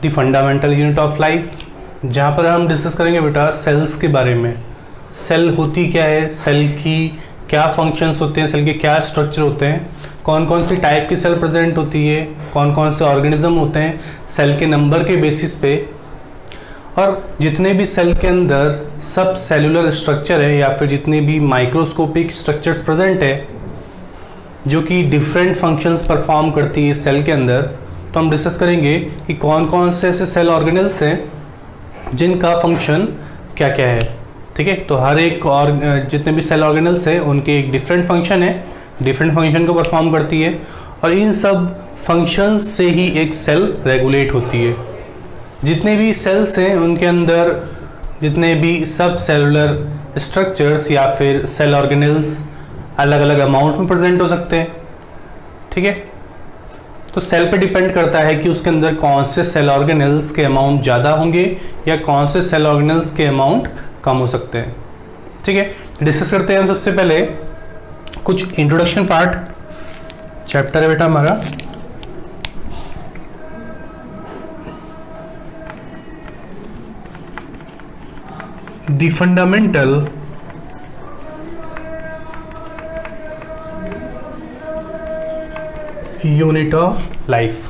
The fundamental unit of life, जहाँ पर हम डिस्कस करेंगे बेटा सेल्स के बारे में। सेल होती क्या है, सेल की क्या फंक्शंस होते हैं, सेल के क्या स्ट्रक्चर होते हैं, कौन कौन सी टाइप की सेल प्रेजेंट होती है, कौन कौन से ऑर्गेनिज्म होते हैं सेल के नंबर के बेसिस पे, और जितने भी सेल के अंदर सब सेलुलर स्ट्रक्चर है या फिर जितने भी माइक्रोस्कोपिक स्ट्रक्चर्स प्रेजेंट है जो कि डिफरेंट फंक्शंस परफॉर्म करती है सेल के अंदर, तो हम डिस्कस करेंगे कि कौन कौन से ऐसे सेल ऑर्गेनल्स हैं जिनका फंक्शन क्या क्या है। ठीक है, तो हर एक और जितने भी सेल ऑर्गेनल्स हैं उनके एक डिफरेंट फंक्शन है, डिफरेंट फंक्शन को परफॉर्म करती है, और इन सब फंक्शंस से ही एक सेल रेगुलेट होती है। जितने भी सेल्स हैं उनके अंदर जितने भी सब सेलुलर स्ट्रक्चर्स या फिर सेल ऑर्गेनल्स अलग अलग अमाउंट में प्रेजेंट हो सकते हैं। ठीक है, तो सेल पे डिपेंड करता है कि उसके अंदर कौन से सेल ऑर्गेनल्स के अमाउंट ज़्यादा होंगे या कौन से सेल ऑर्गेनल्स के अमाउंट कम हो सकते हैं। ठीक है, डिस्कस करते हैं हम सबसे पहले कुछ इंट्रोडक्शन पार्ट। चैप्टर है बेटा हमारा the fundamental unit of life.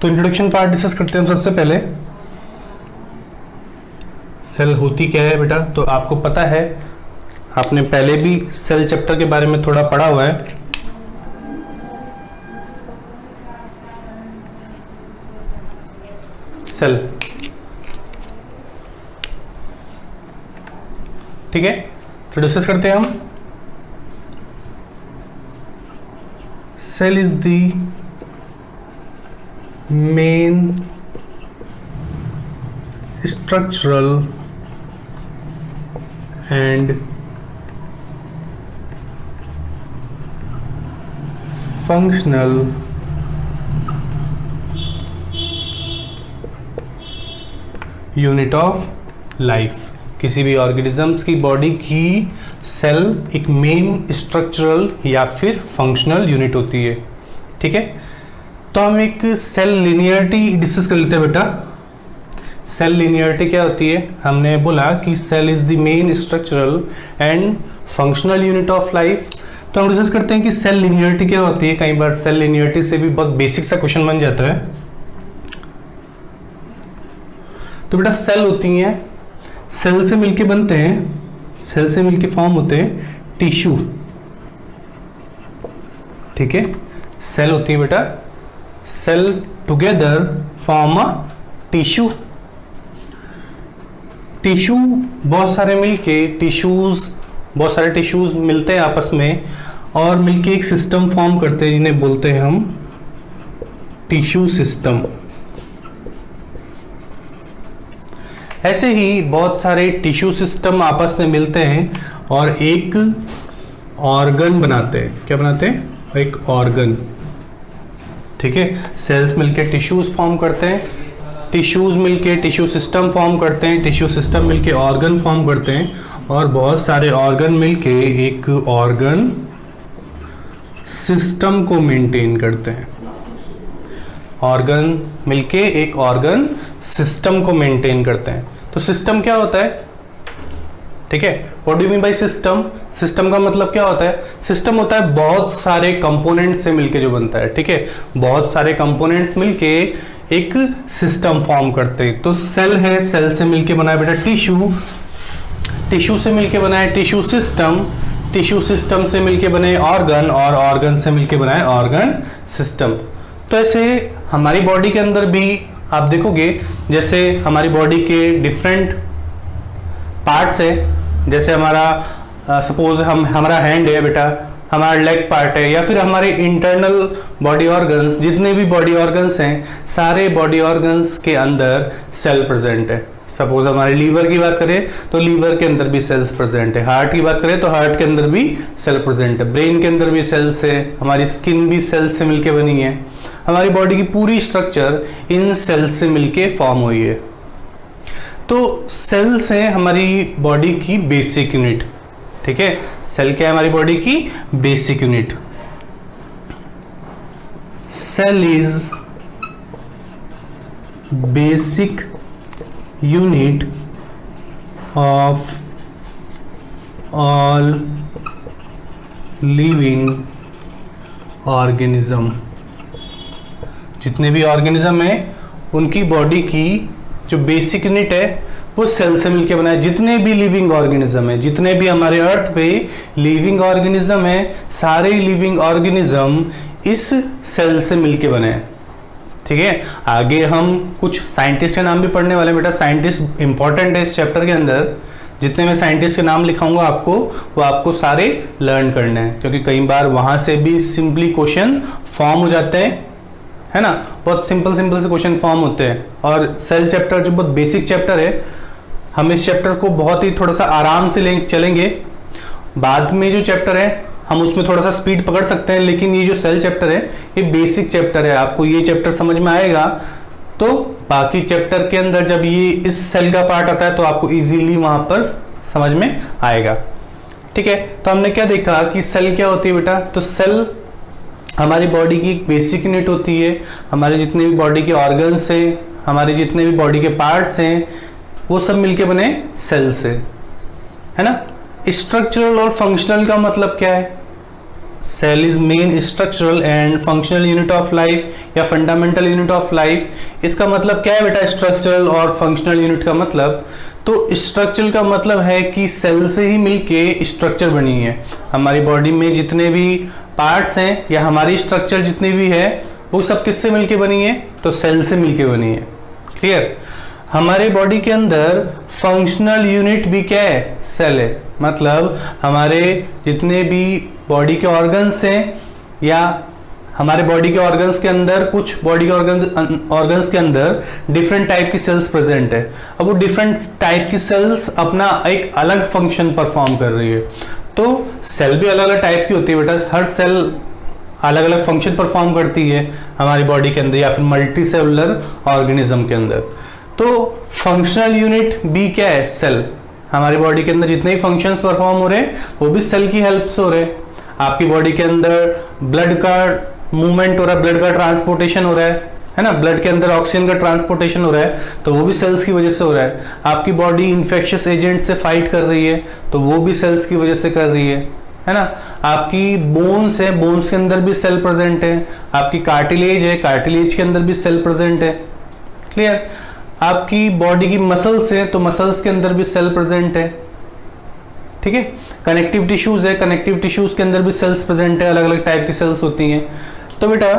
तो इंट्रोडक्शन पार्ट डिस्कस करते हैं हम सबसे पहले। सेल होती क्या है बेटा, तो आपको पता है, आपने पहले भी सेल चैप्टर के बारे में थोड़ा पढ़ा हुआ है। सेल, ठीक है, तो डिस्कस करते हैं हम। Cell is the main structural and functional unit of life. किसी भी ऑर्गेनिजम्स की बॉडी की सेल एक मेन स्ट्रक्चरल या फिर फंक्शनल यूनिट होती है। ठीक है, तो हम एक सेल लिनियरिटी डिस्कस कर लेते हैं बेटा। सेल लिनियरिटी क्या होती है, हमने बोला कि cell is the main structural and functional unit of life. तो हम डिस्कस करते हैं कि सेल लिनियरिटी क्या होती है। कई बार सेल लिनियरिटी से भी बहुत बेसिक सा क्वेश्चन बन जाता है। तो बेटा सेल होती हैं, सेल से मिलके बनते हैं, सेल से मिलके फॉर्म होते हैं टिश्यू। ठीक है, सेल होती है बेटा, cell together form a tissue. Tissue बहुत सारे मिलके बहुत सारे टिश्यूज मिलते हैं आपस में और मिलके एक सिस्टम फॉर्म करते हैं जिन्हें बोलते हैं हम टिश्यू सिस्टम। ऐसे ही बहुत सारे टिश्यू सिस्टम आपस में मिलते हैं और एक ऑर्गन बनाते हैं। क्या बनाते हैं? एक ऑर्गन। ठीक है, सेल्स मिलके टिश्यूज फॉर्म करते हैं, टिश्यूज मिलके टिश्यू सिस्टम फॉर्म करते हैं, टिश्यू सिस्टम मिलके ऑर्गन फॉर्म करते हैं और बहुत सारे ऑर्गन मिलके एक ऑर्गन सिस्टम को मेंटेन करते हैं। ऑर्गन मिलके एक ऑर्गन सिस्टम को मेंटेन करते हैं। तो सिस्टम क्या होता है? ठीक है, what do you mean by system? System का मतलब क्या होता है? सिस्टम होता है बहुत सारे कंपोनेंट से मिलके जो बनता है। ठीक है, बहुत सारे कंपोनेंट्स मिलके एक सिस्टम फॉर्म करते हैं। तो सेल है, सेल से मिलके बना है बेटा टिश्यू, टिश्यू से मिलके बना है टिश्यू सिस्टम, टिश्यू सिस्टम से मिलके बने ऑर्गन और ऑर्गन से मिलके बना है ऑर्गन सिस्टम। तो ऐसे हमारी बॉडी के अंदर भी आप देखोगे, जैसे हमारी बॉडी के डिफरेंट पार्ट्स है, जैसे हमारा सपोज हमारा हैंड है बेटा, हमारा लेग पार्ट है, या फिर हमारे इंटरनल बॉडी ऑर्गन्स, जितने भी बॉडी ऑर्गन्स हैं सारे बॉडी ऑर्गन्स के अंदर सेल प्रेजेंट है। सपोज हमारे लीवर की बात करें तो लीवर के अंदर भी सेल्स प्रेजेंट है, हार्ट की बात करें तो हार्ट के अंदर भी सेल प्रेजेंट है, ब्रेन के अंदर भी सेल्स है, हमारी स्किन भी सेल से मिलके बनी है, हमारी बॉडी की पूरी स्ट्रक्चर इन सेल से मिलके फॉर्म हुई है। तो सेल्स है हमारी बॉडी की बेसिक यूनिट। ठीक है, सेल क्या है हमारी बॉडी की basic unit. Cell is basic unit of all living organism. जितने भी ऑर्गेनिज्म है उनकी बॉडी की जो बेसिक यूनिट है वो सेल से मिलकर बना है। जितने भी लिविंग ऑर्गेनिज्म है, जितने भी हमारे अर्थ पे लिविंग ऑर्गेनिज्म है, सारे लिविंग ऑर्गेनिज्म इस सेल से मिलके बने हैं। ठीक है, आगे हम कुछ साइंटिस्ट के नाम भी पढ़ने वाले हैं बेटा। साइंटिस्ट इंपॉर्टेंट है इस चैप्टर के अंदर। जितने मैं साइंटिस्ट के नाम लिखाऊंगा आपको, वो आपको सारे लर्न करने हैं, क्योंकि कई बार वहां से भी सिंपली क्वेश्चन फॉर्म हो जाते हैं, है ना। बहुत सिंपल सिंपल से क्वेश्चन फॉर्म होते हैं। और सेल चैप्टर जो बहुत बेसिक चैप्टर है, हम इस चैप्टर को बहुत ही थोड़ा सा आराम से चलेंगे। बाद में जो चैप्टर है हम उसमें थोड़ा सा स्पीड पकड़ सकते हैं, लेकिन ये जो सेल चैप्टर है ये बेसिक चैप्टर है। आपको ये चैप्टर समझ में आएगा तो बाकी चैप्टर के अंदर जब ये इस सेल का पार्ट आता है तो आपको इजीली वहां पर समझ में आएगा। ठीक है, तो हमने क्या देखा कि सेल क्या होती है बेटा। तो सेल हमारी बॉडी की एक बेसिक यूनिट होती है। हमारे जितने भी बॉडी के ऑर्गन्स हैं, हमारे जितने भी बॉडी के पार्ट्स हैं, वो सब मिलके बने सेल से, है ना। स्ट्रक्चरल और फंक्शनल का मतलब क्या है। Cell is main structural and functional unit of life या फंडामेंटल यूनिट ऑफ लाइफ। इसका मतलब क्या है बेटा स्ट्रक्चरल और फंक्शनल यूनिट का मतलब। तो स्ट्रक्चरल का मतलब है कि सेल से ही मिलके स्ट्रक्चर बनी है। हमारी बॉडी में जितने भी पार्ट्स हैं या हमारी स्ट्रक्चर जितनी भी है वो सब किससे मिलके बनी है, तो सेल से मिलके बनी है। क्लियर। हमारे बॉडी के अंदर फंक्शनल यूनिट भी क्या है, सेल है। मतलब हमारे जितने भी बॉडी के ऑर्गन्स हैं या हमारे बॉडी के ऑर्गन्स के अंदर, कुछ बॉडी के ऑर्गन्स के अंदर डिफरेंट टाइप की सेल्स प्रेजेंट है। अब वो डिफरेंट टाइप की सेल्स अपना एक अलग फंक्शन परफॉर्म कर रही है। तो सेल भी अलग अलग टाइप की होती है बेटा। हर सेल अलग अलग फंक्शन परफॉर्म करती है हमारी बॉडी के अंदर या फिर मल्टी सेलुलर ऑर्गेनिज्म के अंदर। तो फंक्शनल यूनिट भी क्या है, सेल। हमारी बॉडी के अंदर जितने भी फंक्शंस परफॉर्म हो रहे हैं वो भी सेल की हेल्प से हो रहे हैं। आपकी बॉडी के अंदर ब्लड का मूवमेंट हो रहा है, ब्लड का ट्रांसपोर्टेशन हो रहा है ना। ब्लड के अंदर ऑक्सीजन का ट्रांसपोर्टेशन हो रहा है तो वो भी सेल्स की वजह से हो रहा है। आपकी बॉडी इन्फेक्शियस एजेंट से फाइट कर रही है तो वो भी सेल्स की वजह से कर रही है ना। आपकी बोन्स है, बोन्स के अंदर भी सेल प्रेजेंट है। आपकी कार्टिलेज है, कार्टिलेज के अंदर भी सेल प्रेजेंट है। क्लियर। आपकी बॉडी की मसल्स है तो मसल्स के अंदर भी सेल प्रेजेंट है। ठीक है। कनेक्टिव टिश्यूज है, कनेक्टिव टिश्यूज के अंदर भी सेल्स प्रेजेंट है। अलग अलग टाइप की सेल्स होती हैं। तो बेटा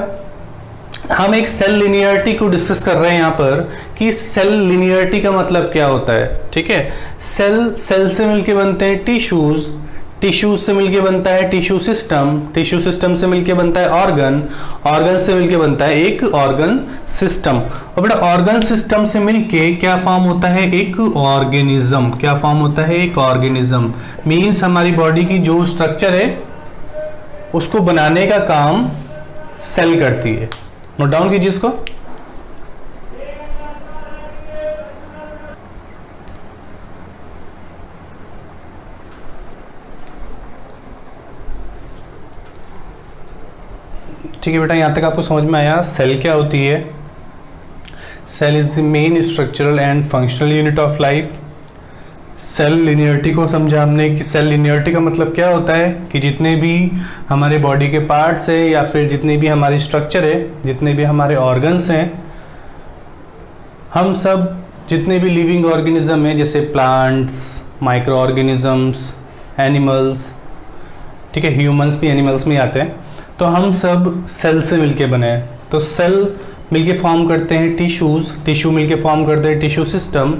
हम एक सेल लिनियरिटी को डिस्कस कर रहे हैं यहाँ पर कि सेल लिनियरिटी का मतलब क्या होता है। ठीक है, सेल से मिलके बनते हैं टिश्यूज, टिश्यूज से मिलके बनता है टिश्यू सिस्टम, टिश्यू सिस्टम से मिलके बनता है ऑर्गन, ऑर्गन से मिलके बनता है एक ऑर्गन सिस्टम। और बेटा ऑर्गन सिस्टम से मिलके क्या फॉर्म होता है, एक ऑर्गेनिज्म। क्या फॉर्म होता है, एक ऑर्गेनिज्म। मीन्स हमारी बॉडी की जो स्ट्रक्चर है उसको बनाने का काम सेल करती है। नोट डाउन कीजिए इसको। ठीक है बेटा, यहां तक आपको समझ में आया सेल क्या होती है। Cell is the main structural and functional unit of life. Cell linearity को समझा हमने कि सेल लिनियरिटी का मतलब क्या होता है कि जितने भी हमारे बॉडी के पार्ट्स है या फिर जितने भी हमारी स्ट्रक्चर है, जितने भी हमारे ऑर्गन्स हैं, हम सब जितने भी लिविंग ऑर्गेनिज्म है जैसे प्लांट्स, माइक्रो ऑर्गेनिजम्स, एनिमल्स, ठीक है, ह्यूमंस भी एनिमल्स में आते हैं, तो हम सब सेल से मिलके बने हैं। तो सेल मिलके फॉर्म करते हैं टिश्यूज, टिश्यू मिलके फॉर्म करते हैं टिश्यू सिस्टम,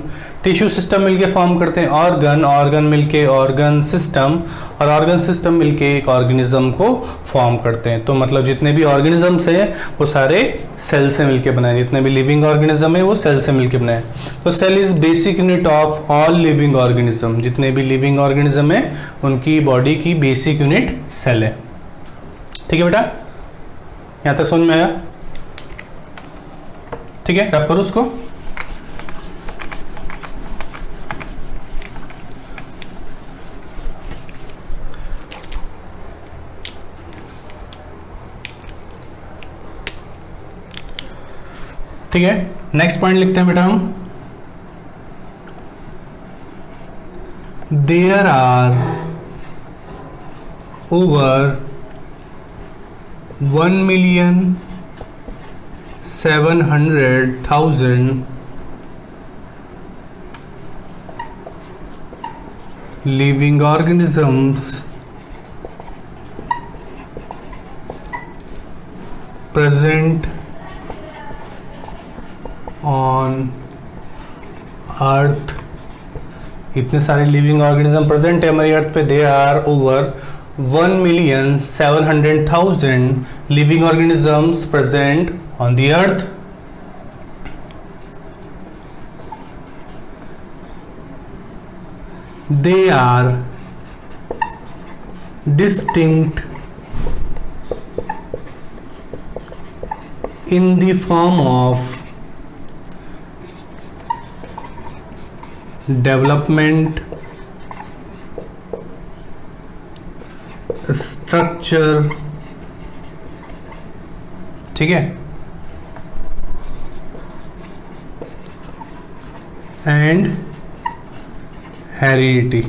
टिश्यू सिस्टम मिलके फॉर्म करते हैं ऑर्गन, ऑर्गन मिलके ऑर्गन सिस्टम, और ऑर्गन सिस्टम मिलके एक ऑर्गेनिज्म को फॉर्म करते हैं। तो मतलब जितने भी ऑर्गेनिजम्स हैं वो सारे सेल से मिलके बनाए। जितने भी लिविंग ऑर्गेनिज्म है वो सेल से मिलके बनाए। तो cell is basic unit of all living organism. जितने भी लिविंग ऑर्गेनिज्म है उनकी बॉडी की बेसिक यूनिट सेल है। ठीक है बेटा, यहां तक समझ में आया। ठीक है, रफ करो उसको। ठीक है, नेक्स्ट पॉइंट लिखते हैं बेटा हम, there are over 1,700,000 living organisms present on earth. इतने सारे लिविंग ऑर्गेनिज्म प्रेजेंट है हमारी अर्थ पे। They are over 1,700,000 living organisms present on the earth. They are distinct in the form of development, structure, ठीक है, एंड हेरिडिटी।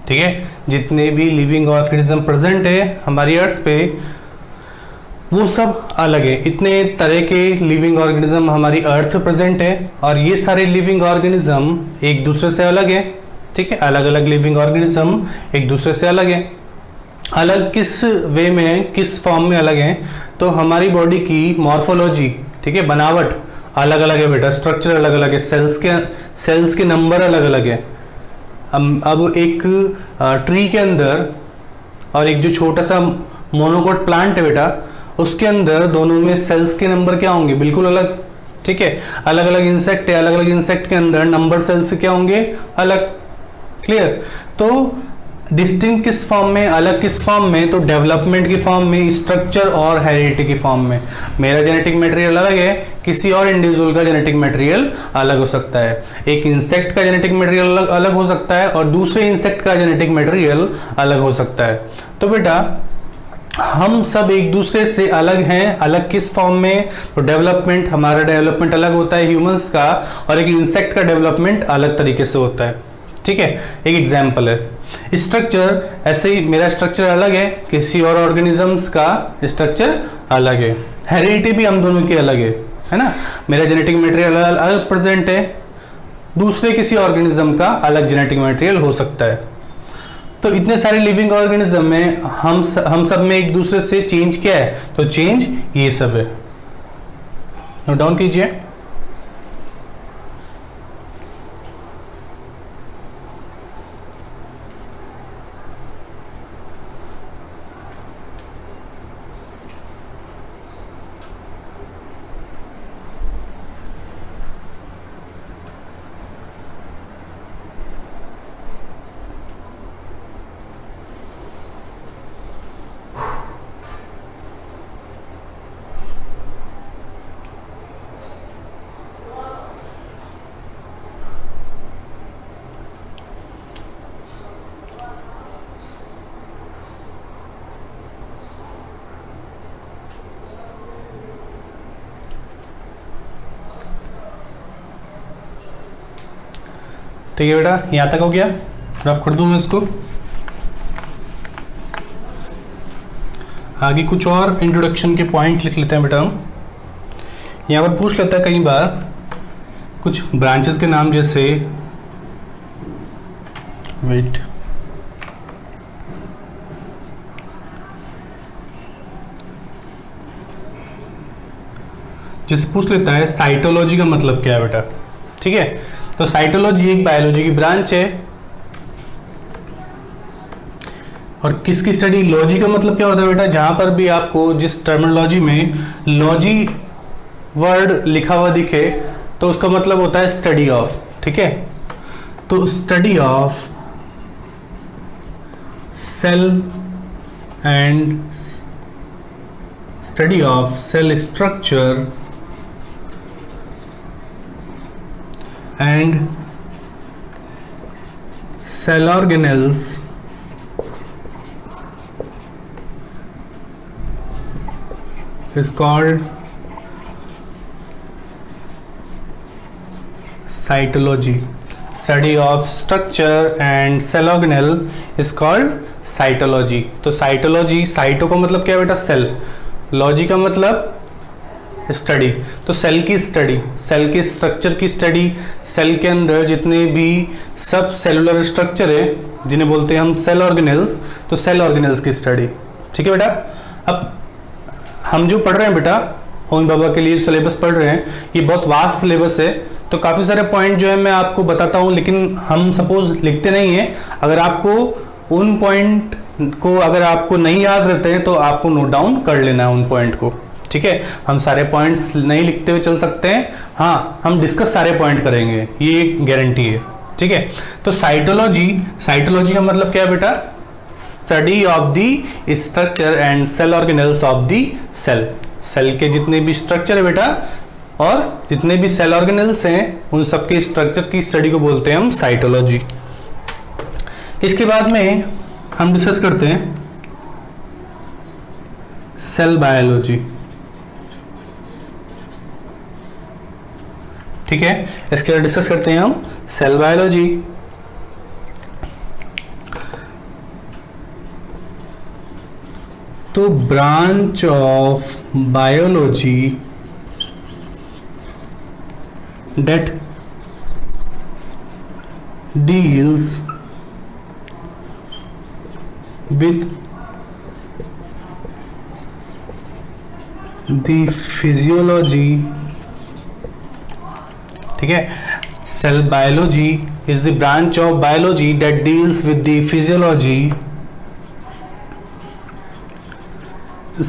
ठीक है, जितने भी लिविंग ऑर्गेनिज्म प्रेजेंट है हमारी अर्थ पे वो सब अलग है। इतने तरह के लिविंग ऑर्गेनिज्म हमारी अर्थ प्रेजेंट है और ये सारे लिविंग ऑर्गेनिज्म एक दूसरे से अलग है। ठीक है, अलग अलग लिविंग ऑर्गेनिज्म एक दूसरे से अलग है। अलग किस वे में, किस फॉर्म में अलग है? तो हमारी बॉडी की मॉर्फोलॉजी, ठीक है, बनावट अलग अलग है बेटा, स्ट्रक्चर अलग अलग है, सेल्स के नंबर अलग अलग है। अब एक ट्री के अंदर और एक जो छोटा सा मोनोकोट प्लांट है बेटा, उसके अंदर दोनों में सेल्स के नंबर क्या होंगे? बिल्कुल अलग। ठीक है, अलग अलग इंसेक्ट है, अलग अलग इंसेक्ट के अंदर नंबर सेल्स क्या होंगे? अलग। क्लियर? तो डिस्टिंक्ट किस फॉर्म में, अलग किस फॉर्म में? तो डेवलपमेंट की फॉर्म में, स्ट्रक्चर और हेरिडिटी की फॉर्म में। मेरा जेनेटिक मटेरियल अलग है, किसी और इंडिविजुअल का जेनेटिक मटेरियल अलग हो सकता है। एक इंसेक्ट का जेनेटिक मटेरियल अलग हो सकता है और दूसरे इंसेक्ट का जेनेटिक मटेरियल अलग हो सकता है। तो बेटा हम सब एक दूसरे से अलग हैं। अलग किस फॉर्म में? तो डेवलपमेंट, हमारा डेवलपमेंट अलग होता है ह्यूमंस का, और एक इंसेक्ट का डेवलपमेंट अलग तरीके से होता है। ठीक है, एक एग्जाम्पल है। स्ट्रक्चर, ऐसे ही मेरा स्ट्रक्चर अलग है, किसी और ऑर्गेनिजम्स का स्ट्रक्चर अलग है। हेरिडिटी भी हम दोनों की अलग है ना। मेरा जेनेटिक मटेरियल अलग प्रेजेंट है, दूसरे किसी ऑर्गेनिज्म का अलग जेनेटिक मटेरियल हो सकता है। तो इतने सारे लिविंग ऑर्गेनिज्म में हम सब में एक दूसरे से चेंज क्या है? तो चेंज ये सब है। नोट डाउन कीजिए। ठीक है बेटा, यहां तक हो गया। रफ कर दूं मैं इसको। आगे कुछ और इंट्रोडक्शन के पॉइंट लिख लेते हैं बेटा हम। यहाँ पर पूछ लेता है कई बार कुछ ब्रांचेस के नाम, जैसे वेट, जैसे पूछ लेता है साइटोलॉजी का मतलब क्या है बेटा। ठीक है, तो साइटोलॉजी एक बायोलॉजी की ब्रांच है। और किसकी स्टडी? लॉजी का मतलब क्या होता है बेटा? जहां पर भी आपको जिस टर्मिनोलॉजी में लॉजी वर्ड लिखा हुआ दिखे तो उसका मतलब होता है स्टडी ऑफ। ठीक है, तो study of cell and study of cell structure and cell organelles is called cytology, study of structure and cell organelle is called cytology. तो साइटोलॉजी, साइटो का मतलब क्या है बेटा? सेल, लॉजी का मतलब स्टडी। तो सेल की स्टडी, सेल के स्ट्रक्चर की स्टडी, सेल के अंदर जितने भी सब सेलुलर स्ट्रक्चर है जिन्हें बोलते हैं हम सेल ऑर्गेनेल्स, तो सेल ऑर्गेनेल्स की स्टडी। ठीक है बेटा। अब हम जो पढ़ रहे हैं बेटा, होमी बाबा के लिए सिलेबस पढ़ रहे हैं, ये बहुत वास्ट सिलेबस है, तो काफ़ी सारे पॉइंट जो है मैं आपको बताता हूँ, लेकिन हम सपोज लिखते नहीं हैं। अगर आपको उन पॉइंट को अगर आपको नहीं याद रहते हैं तो आपको नोट डाउन कर लेना है उन पॉइंट को। ठीक है, हम सारे पॉइंट्स नहीं लिखते हुए चल सकते हैं, हाँ हम डिस्कस सारे पॉइंट करेंगे, ये एक गारंटी है। ठीक है, तो साइटोलॉजी, साइटोलॉजी का मतलब क्या है बेटा? Study of the structure and cell organelles of the cell. Cell के जितने भी स्ट्रक्चर है बेटा और जितने भी सेल ऑर्गेनेल्स हैं उन सबके स्ट्रक्चर की स्टडी को बोलते हैं हम साइटोलॉजी। इसके बाद में हम डिस्कस करते हैं सेल बायोलॉजी। ठीक है, इसके बाद डिस्कस करते हैं हम सेल बायोलॉजी। तो branch of biology that deals with the physiology, ठीक है, cell biology is the branch of biology that deals with the physiology,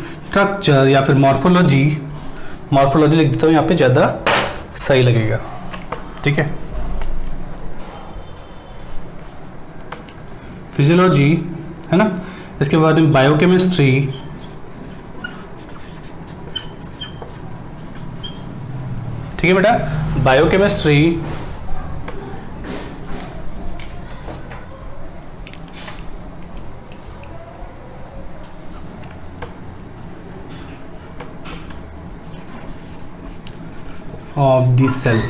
structure या फिर morphology, morphology लिख देता हूँ यहाँ पे ज़्यादा सही लगेगा। ठीक है, फिजियोलॉजी है ना, इसके बाद में बायोकेमिस्ट्री, ठीक है बेटा, बायोकेमिस्ट्री, ऑफ द सेल।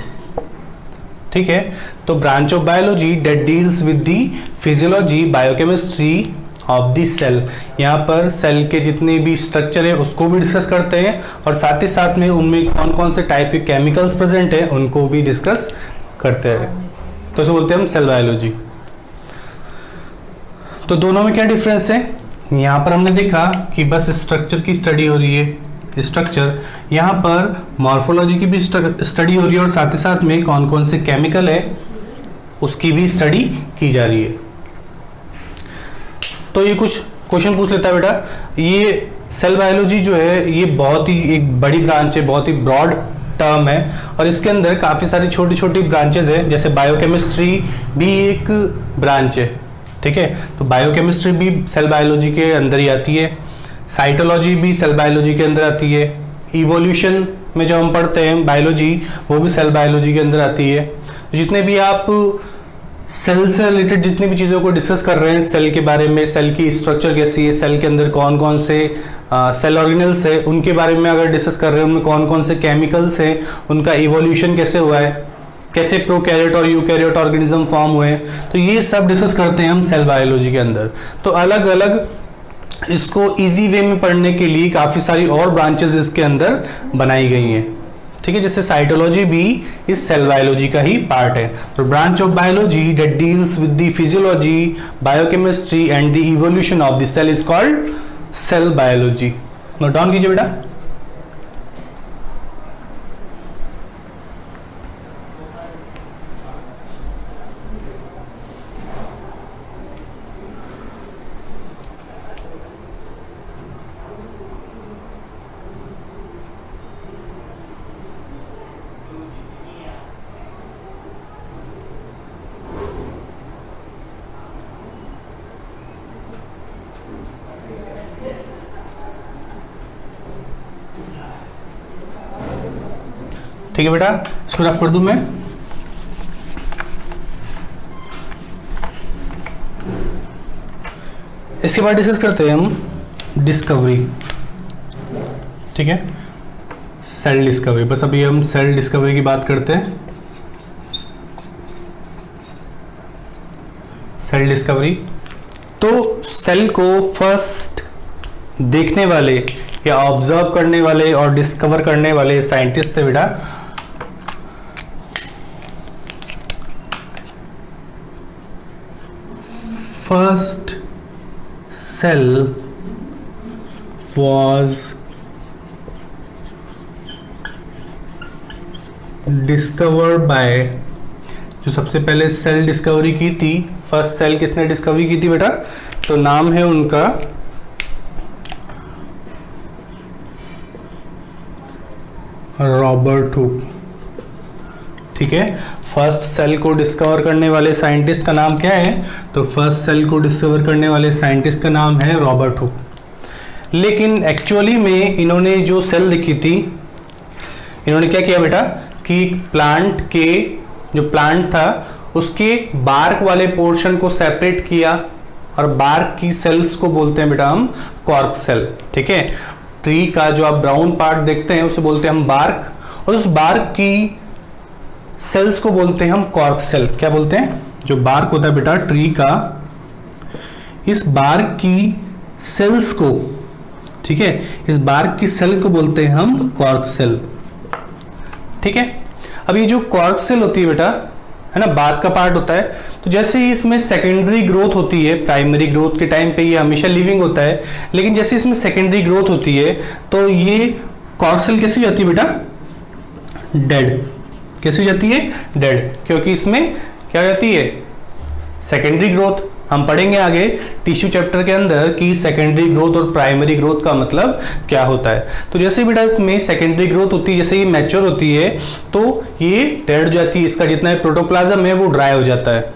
ठीक है, तो branch of biology that deals with the physiology biochemistry of the cell. यहाँ पर सेल के जितने भी स्ट्रक्चर है उसको भी डिस्कस करते हैं और साथ ही साथ में उनमें कौन कौन से टाइप के केमिकल्स प्रेजेंट है उनको भी डिस्कस करते हैं। तो इसे बोलते हैं हम सेल बायोलॉजी। तो दोनों में क्या डिफरेंस है? यहाँ पर हमने देखा कि बस स्ट्रक्चर की स्टडी हो रही है, स्ट्रक्चर, यहाँ पर मॉर्फोलॉजी की भी स्टडी हो रही है और साथ ही साथ में कौन कौन से केमिकल है उसकी भी स्टडी की जा रही है। तो ये कुछ क्वेश्चन पूछ लेता है बेटा। ये सेल बायोलॉजी जो है ये बहुत ही एक बड़ी ब्रांच है, बहुत ही ब्रॉड टर्म है और इसके अंदर काफ़ी सारी छोटी छोटी ब्रांचेज है। जैसे बायोकेमिस्ट्री भी एक ब्रांच है। ठीक है, तो बायोकेमिस्ट्री भी सेल बायोलॉजी के अंदर ही आती है, साइटोलॉजी भी सेल बायोलॉजी के अंदर आती है, इवोल्यूशन में जो हम पढ़ते हैं बायोलॉजी वो भी सेल बायोलॉजी के अंदर आती है। तो जितने भी आप सेल से रिलेटेड जितनी भी चीज़ों को डिस्कस कर रहे हैं, सेल के बारे में, सेल की स्ट्रक्चर कैसी है, सेल के अंदर कौन कौन से सेल ऑर्गेनल्स है उनके बारे में अगर डिस्कस कर रहे हैं, उनमें कौन कौन से केमिकल्स हैं, उनका इवोल्यूशन कैसे हुआ है, कैसे प्रोकैरियोट और यूकैरियोट ऑर्गेनिज्म फॉर्म हुए, तो ये सब डिस्कस करते हैं हम सेल बायोलॉजी के अंदर। तो अलग अलग इसको इजी वे में पढ़ने के लिए काफ़ी सारी और ब्रांचेस इसके अंदर बनाई गई हैं। ठीक है, जैसे साइटोलॉजी भी इस सेल बायोलॉजी का ही पार्ट है। तो branch of biology that deals with the physiology, biochemistry and the evolution of the cell is called cell biology. Note down कीजिए बेटा। ठीक है बेटा, इसको रफ कर दूं मैं। इसके बाद डिस्कस करते हैं हम डिस्कवरी। ठीक है, सेल डिस्कवरी, बस अभी हम सेल डिस्कवरी की बात करते हैं। Cell discovery. तो सेल को फर्स्ट देखने वाले या ऑब्जर्व करने वाले और डिस्कवर करने वाले साइंटिस्ट थे बेटा first cell was discovered by, जो सबसे पहले सेल डिस्कवरी की थी, फर्स्ट सेल किसने डिस्कवरी की थी बेटा, तो नाम है उनका रॉबर्ट हुक। ठीक है, फर्स्ट सेल को डिस्कवर करने वाले साइंटिस्ट का नाम क्या है, तो फर्स्ट सेल को डिस्कवर करने वाले साइंटिस्ट का नाम है रॉबर्ट हुक। लेकिन एक्चुअली में इन्होंने जो सेल लिखी थी, इन्होंने क्या किया बेटा कि प्लांट के जो प्लांट था उसके बार्क वाले पोर्शन को सेपरेट किया और बार्क की सेल्स को बोलते हैं बेटा हम कॉर्क सेल। ठीक है, ट्री का जो आप ब्राउन पार्ट देखते हैं उसे बोलते हैं हम बार्क, और उस बार्क की सेल्स को बोलते हैं हम कॉर्क सेल। क्या बोलते हैं, जो बार्क होता है बेटा ट्री का, इस बार्क की सेल्स को, ठीक है, इस बार्क की सेल को बोलते हैं हम कॉर्क सेल। ठीक है, अब ये जो कॉर्क सेल होती है बेटा, है ना, बार्क का पार्ट होता है, तो जैसे ही इसमें सेकेंडरी ग्रोथ होती है, प्राइमरी ग्रोथ के टाइम पे ये हमेशा लिविंग होता है, लेकिन जैसे इसमें सेकेंडरी ग्रोथ होती है तो ये कॉर्क सेल कैसी हो जाती है बेटा, डेड। कैसी हो जाती है, डेड, क्योंकि इसमें क्या हो जाती है, सेकेंडरी ग्रोथ। हम पढ़ेंगे आगे टिश्यू चैप्टर के अंदर कि सेकेंडरी ग्रोथ और प्राइमरी ग्रोथ का मतलब क्या होता है। तो जैसे बेटा इसमें सेकेंडरी ग्रोथ होती है, जैसे ये मैच्योर होती है तो ये डेड हो जाती है, इसका जितना प्रोटोप्लाज्म है वो ड्राई हो जाता है।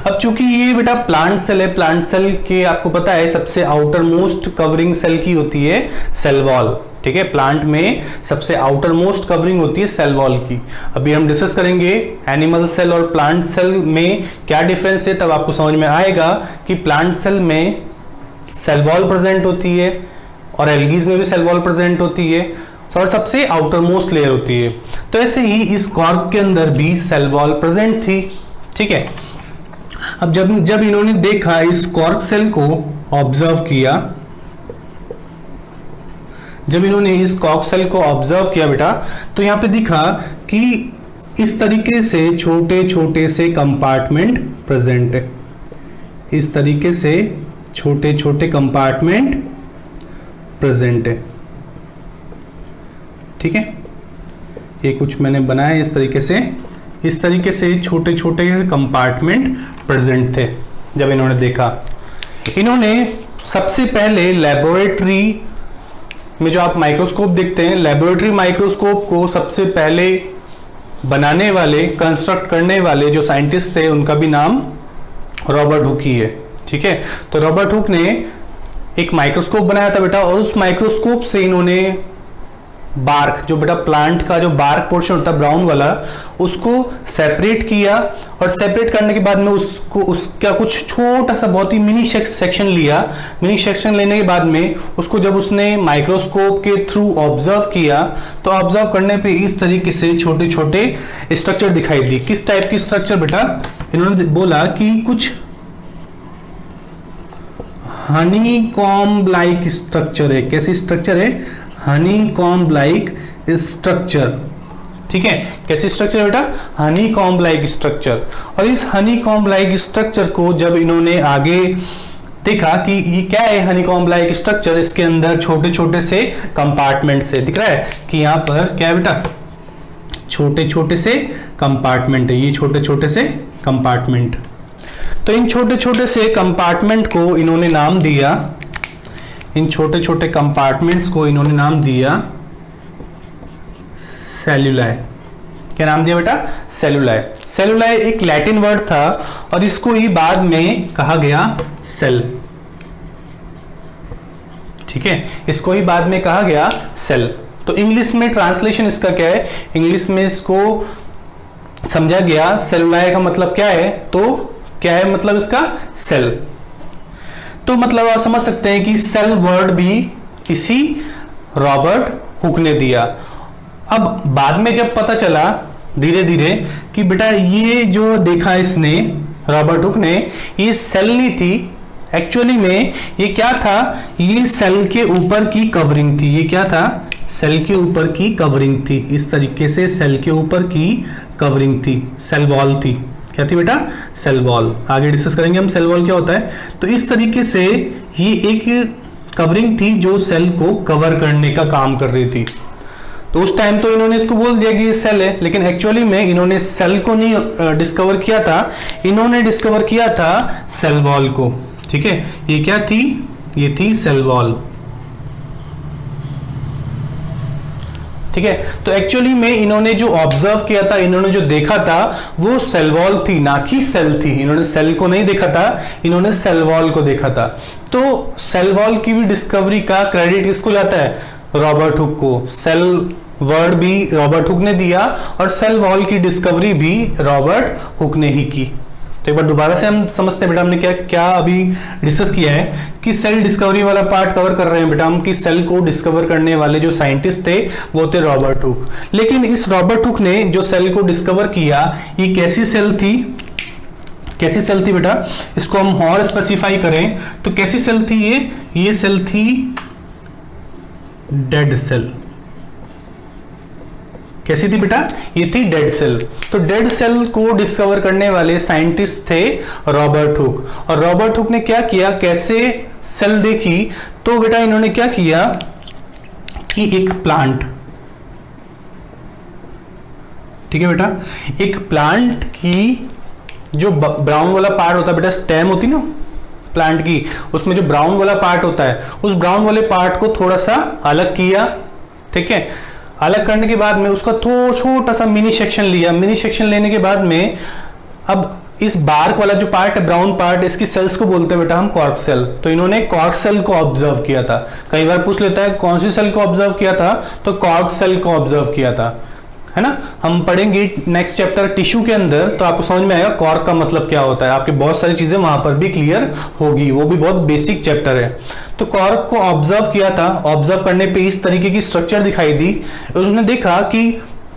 अब चूंकि ये बेटा प्लांट सेल है, प्लांट सेल के आपको पता है सबसे आउटर मोस्ट कवरिंग सेल की होती है सेल वॉल। ठीक है, प्लांट में सबसे आउटर मोस्ट कवरिंग होती है सेल वॉल की। अभी हम डिस्कस करेंगे एनिमल सेल और प्लांट सेल में क्या डिफरेंस है, तब आपको समझ में आएगा कि प्लांट सेल में सेल वॉल प्रेजेंट होती है और एल्गीज में भी सेल वॉल प्रेजेंट होती है और सबसे आउटर मोस्ट लेयर होती है। तो ऐसे ही इस कॉर्क के अंदर भी सेल वॉल प्रेजेंट थी। ठीक है, अब जब इन्होंने देखा, इस कॉर्क सेल को ऑब्जर्व किया, जब इन्होंने इस कॉर्क सेल को ऑब्जर्व किया बेटा, तो यहां पे दिखा कि इस तरीके से छोटे छोटे से कंपार्टमेंट प्रेजेंट है, इस तरीके से छोटे छोटे कंपार्टमेंट प्रेजेंट है। ठीक है, ये कुछ मैंने बनाया इस तरीके से छोटे छोटे कंपार्टमेंट प्रेजेंट थे। जब इन्होंने देखा, इन्होंने सबसे पहले लेबोरेटरी में जो आप माइक्रोस्कोप देखते हैं, लेबोरेटरी माइक्रोस्कोप को सबसे पहले बनाने वाले, कंस्ट्रक्ट करने वाले जो साइंटिस्ट थे उनका भी नाम रॉबर्ट हुक ही है। ठीक है, तो रॉबर्ट हुक ने एक माइक्रोस्कोप बनाया था बेटा, और उस माइक्रोस्कोप से इन्होंने बार्क, जो बेटा प्लांट का जो बार्क पोर्शन होता है ब्राउन वाला, उसको सेपरेट किया, और सेपरेट करने के बाद में उसका कुछ छोटा सा बहुत ही मिनी सेक्शन लिया। मिनी सेक्शन लेने के बाद में उसको जब उसने माइक्रोस्कोप के थ्रू ऑब्जर्व किया, तो ऑब्जर्व करने पे इस तरीके से छोटे छोटे स्ट्रक्चर दिखाई दी। किस टाइप की स्ट्रक्चर बेटा, इन्होंने बोला कि कुछ हनी कॉम्ब लाइक स्ट्रक्चर है। कैसी स्ट्रक्चर है, हनी कॉम्ब लाइक स्ट्रक्चर। ठीक है, कैसी स्ट्रक्चर बेटा, हनी कॉम्ब लाइक स्ट्रक्चर। और इस हनी कॉम्ब लाइक स्ट्रक्चर को जब इन्होंने आगे देखा कि ये क्या है हनी कॉम्ब लाइक स्ट्रक्चर, इसके अंदर छोटे छोटे से कंपार्टमेंट से दिख रहा है कि यहाँ पर क्या है बेटा, छोटे छोटे से कंपार्टमेंट है, ये छोटे छोटे से कंपार्टमेंट। तो इन छोटे छोटे से कंपार्टमेंट को इन्होंने नाम दिया, इन छोटे छोटे कंपार्टमेंट्स को इन्होंने नाम दिया सेल्यूलाई। क्या नाम दिया बेटा, सेल्यूलाई। सेल्यूलाई एक लैटिन वर्ड था और इसको ही बाद में कहा गया सेल। ठीक है, इसको ही बाद में कहा गया सेल। तो इंग्लिश में ट्रांसलेशन इसका क्या है, इंग्लिश में इसको समझा गया सेल्यूलाई का मतलब क्या है, तो क्या है मतलब इसका, सेल। तो मतलब आप समझ सकते हैं कि सेल वर्ड भी इसी रॉबर्ट हुक ने दिया। अब बाद में जब पता चला धीरे धीरे कि बेटा ये जो देखा इसने रॉबर्ट हुक ने, ये सेल नहीं थी, एक्चुअली में ये क्या था, ये सेल के ऊपर की कवरिंग थी। ये क्या था, सेल के ऊपर की कवरिंग थी। इस तरीके से सेल के ऊपर की कवरिंग थी, सेल वॉल थी। क्या थी बेटा, सेल वॉल। आगे डिस्कस करेंगे हम सेल वॉल क्या होता है। तो इस तरीके से ये एक कवरिंग थी जो सेल को कवर करने का काम कर रही थी। तो उस टाइम तो इन्होंने इसको बोल दिया कि ये सेल है, लेकिन एक्चुअली में इन्होंने सेल को नहीं डिस्कवर किया था, इन्होंने डिस्कवर किया था सेल वॉल को। ठीक है, ये क्या थी, ये थी सेल वॉल। ठीक है, तो एक्चुअली में इन्होंने जो ऑब्जर्व किया था, इन्होंने जो देखा था वो सेल वॉल थी, ना कि सेल थी। इन्होंने सेल को नहीं देखा था, इन्होंने सेल वॉल को देखा था। तो सेल वॉल की भी डिस्कवरी का क्रेडिट किसको जाता है, रॉबर्ट हुक को। सेल वर्ड भी रॉबर्ट हुक ने दिया और सेल वॉल की डिस्कवरी भी रॉबर्ट हुक ने ही की। तो एक बार दोबारा से हम समझते हैं बेटा, हमने क्या क्या अभी डिस्कस किया है कि सेल डिस्कवरी वाला पार्ट कवर कर रहे हैं बेटा हम, कि सेल को डिस्कवर करने वाले जो साइंटिस्ट थे वो थे रॉबर्ट हुक। लेकिन इस रॉबर्ट हुक ने जो सेल को डिस्कवर किया, ये कैसी सेल थी, कैसी सेल थी बेटा, इसको हम और स्पेसिफाई करें तो कैसी सेल थी ये सेल थी डेड सेल। कैसी थी बेटा, ये थी डेड सेल। तो डेड सेल को डिस्कवर करने वाले साइंटिस्ट थे रॉबर्ट हुक। और रॉबर्ट हुक ने क्या किया, कैसे सेल देखी, तो बेटा इन्होंने क्या किया कि एक प्लांट, ठीक है बेटा, एक प्लांट की जो ब्राउन वाला पार्ट होता है बेटा, स्टेम होती ना प्लांट की, उसमें जो ब्राउन वाला पार्ट होता है, उस ब्राउन वाले पार्ट को थोड़ा सा अलग किया। ठीक है, अलग करने के बाद में उसका छोटा सा मिनी सेक्शन लिया। मिनी सेक्शन लेने के बाद में अब इस बार्क वाला जो पार्ट है, ब्राउन पार्ट, इसकी सेल्स को बोलते हैं बेटा हम कॉर्क सेल। तो इन्होंने कॉर्क सेल को ऑब्जर्व किया था। कई बार पूछ लेता है कौन सी सेल को ऑब्जर्व किया था, तो कॉर्क सेल को ऑब्जर्व किया था, है ना। हम पढ़ेंगे नेक्स्ट चैप्टर टिश्यू के अंदर, तो आपको समझ में आएगा कॉर्क का मतलब क्या होता है। आपके बहुत सारी चीजें वहां पर भी क्लियर होगी, वो भी बहुत बेसिक चैप्टर है। तो कॉर्क को ऑब्जर्व किया था, ऑब्जर्व करने पे इस तरीके की स्ट्रक्चर दिखाई दी। उसने देखा कि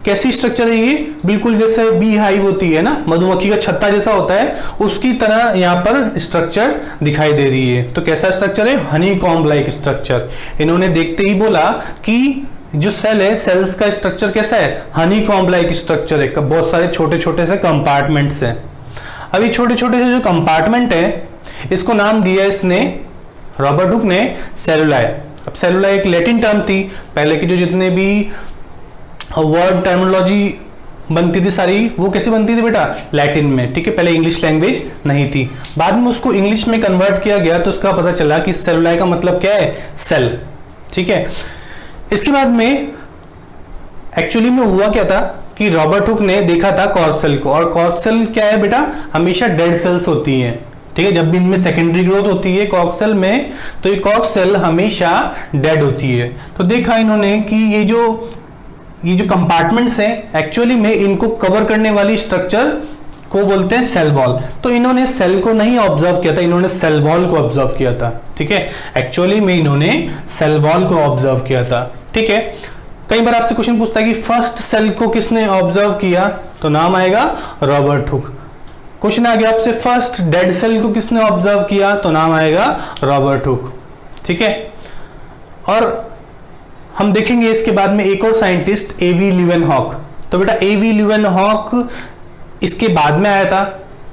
कैसी स्ट्रक्चर है ये, बिल्कुल जैसे बी हाइव होती है ना, मधुमक्खी का छत्ता जैसा होता है, उसकी तरह यहाँ पर स्ट्रक्चर दिखाई दे रही है। तो कैसा स्ट्रक्चर है, हनी कॉम्ब लाइक स्ट्रक्चर। इन्होंने देखते ही बोला कि जो सेल है, सेल्स का स्ट्रक्चर कैसा है, हनी कॉम्ब लाइक स्ट्रक्चर है, बहुत सारे छोटे छोटे से कंपार्टमेंट्स हैं। अभी छोटे छोटे से जो कंपार्टमेंट है, इसको नाम दिया इसने रॉबर्ट हुक ने सेलुलाई। अब सेलुलाई एक लैटिन टर्म थी, पहले की जो जितने भी वर्ड टर्मिनोलॉजी बनती थी सारी, वो कैसे बनती थी बेटा, लैटिन में। ठीक है, पहले इंग्लिश लैंग्वेज नहीं थी, बाद में उसको इंग्लिश में कन्वर्ट किया गया, तो उसका पता चला कि सेलुलाई का मतलब क्या है, सेल। ठीक है, इसके बाद में एक्चुअली में हुआ क्या था कि रॉबर्ट हुक ने देखा था कॉर्क सेल को। और कॉर्क सेल क्या है बेटा, हमेशा डेड सेल्स होती हैं। ठीक है, जब भी इनमें सेकेंडरी ग्रोथ होती है कॉर्क सेल में, तो ये कॉर्क सेल हमेशा डेड होती है। तो देखा इन्होंने कि ये जो कंपार्टमेंट्स हैं, एक्चुअली में इनको कवर करने वाली स्ट्रक्चर को बोलते हैं सेल वॉल। तो इन्होंने सेल को नहीं ऑब्जर्व किया था, इन्होंने सेल वॉल को ऑब्जर्व किया था। ठीक है, एक्चुअली में इन्होंने सेल वॉल को ऑब्जर्व किया था। ठीक है, कई बार आपसे क्वेश्चन पूछता है कि फर्स्ट सेल को किसने ऑब्जर्व किया, तो नाम आएगा रॉबर्ट हुक। क्वेश्चन आ गया आपसे फर्स्ट डेड सेल को किसने ऑब्जर्व किया, तो नाम आएगा रॉबर्ट हुक। ठीक है, और हम देखेंगे इसके बाद में एक और साइंटिस्ट एवी लीवेनहॉक। तो बेटा एवी लीवेनहॉक इसके बाद में आया था,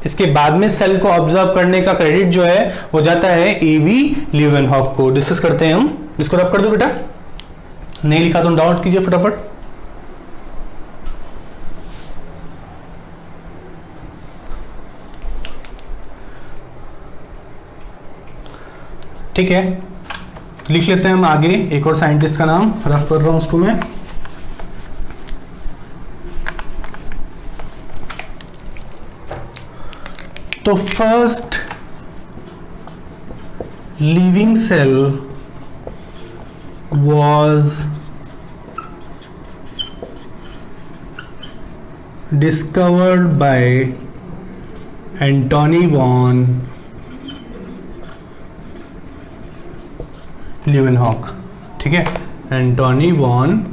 इसके बाद में सेल को ऑब्जर्व करने का क्रेडिट जो है वो जाता है एवी लीवेनहॉक को। डिस्कस करते हैं हम, इसको रब कर दो बेटा, नहीं लिखा तो डाउट कीजिए फटाफट। ठीक है, लिख लेते हैं हम आगे एक और साइंटिस्ट का नाम, रफ कर रहा हूं उसको मैं। तो first living cell was discovered by Antony von Leeuwenhoek। ठीक है, एंटोनी वॉन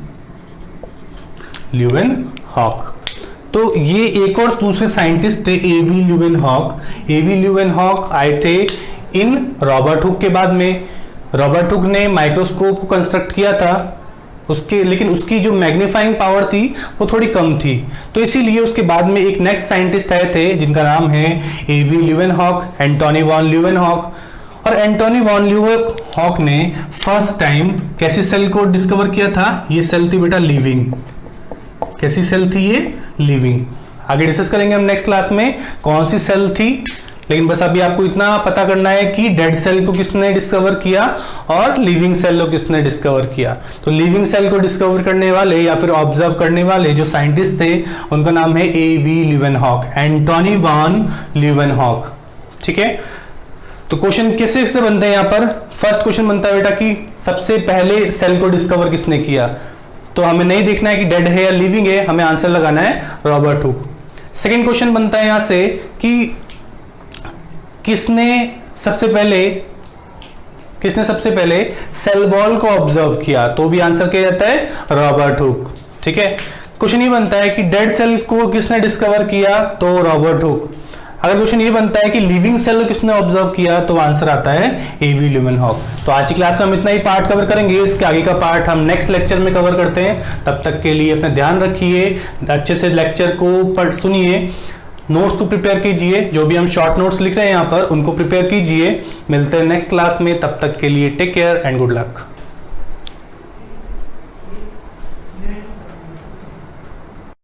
ल्यूवेनहॉक। तो ये एक और दूसरे साइंटिस्ट थे, एवी ल्यूवेनहॉक। एवी ल्यूवेनहॉक आए थे इन रॉबर्ट हुक के बाद में। रॉबर्ट हुक ने माइक्रोस्कोप को कंस्ट्रक्ट किया था, लेकिन उसकी जो मैग्नीफाइंग पावर थी वो थोड़ी कम थी, तो इसीलिए उसके बाद में एक नेक्स्ट साइंटिस्ट आए थे जिनका नाम है एवी ल्यूवेनहॉक, एंटोनी वॉन ल्यूवेनहॉक। और एंटोनी वॉन ल्यूवेनहॉक ने फर्स्ट टाइम कैसी सेल को डिस्कवर किया था? ये सेल थी बेटा लिविंग। कैसी सेल थी ये? लिविंग। आगे डिस्कस करेंगे हम नेक्स्ट क्लास में कौन सी सेल थी, लेकिन बस अभी आपको इतना पता करना है कि डेड सेल को किसने डिस्कवर किया और लिविंग सेल को किसने डिस्कवर किया। तो लिविंग सेल को डिस्कवर करने वाले या फिर ऑब्जर्व करने वाले जो साइंटिस्ट थे उनका नाम है एवी ल्यूवेनहॉक, एंटोनी वॉन ल्यूवेनहॉक। ठीक है, तो क्वेश्चन कैसे से बनते हैं यहाँ पर? फर्स्ट क्वेश्चन बनता है बेटा कि सबसे पहले सेल को डिस्कवर किसने किया, तो हमें नहीं देखना है कि डेड है या लिविंग है, हमें आंसर लगाना है रॉबर्ट हुक। सेकेंड क्वेश्चन बनता है यहां से कि किसने सबसे पहले सेल वॉल को ऑब्जर्व किया, तो भी आंसर किया जाता है रॉबर्ट हुक। ठीक है, क्वेश्चन ये बनता है कि डेड सेल को किसने डिस्कवर किया, तो रॉबर्ट हुक। अगर क्वेश्चन ये बनता है कि लिविंग सेल को किसने ऑब्जर्व किया, तो आंसर आता है एवी ल्यूवेनहॉक। तो आज की क्लास में हम इतना ही पार्ट कवर करेंगे, इसके आगे का पार्ट हम नेक्स्ट लेक्चर में कवर करते हैं। तब तक के लिए अपना ध्यान रखिए, अच्छे से लेक्चर को सुनिए, नोट्स को प्रिपेयर कीजिए, जो भी हम शॉर्ट नोट्स लिख रहे हैं यहाँ पर उनको प्रिपेयर कीजिए। मिलते हैं नेक्स्ट क्लास में, तब तक के लिए take care and good luck.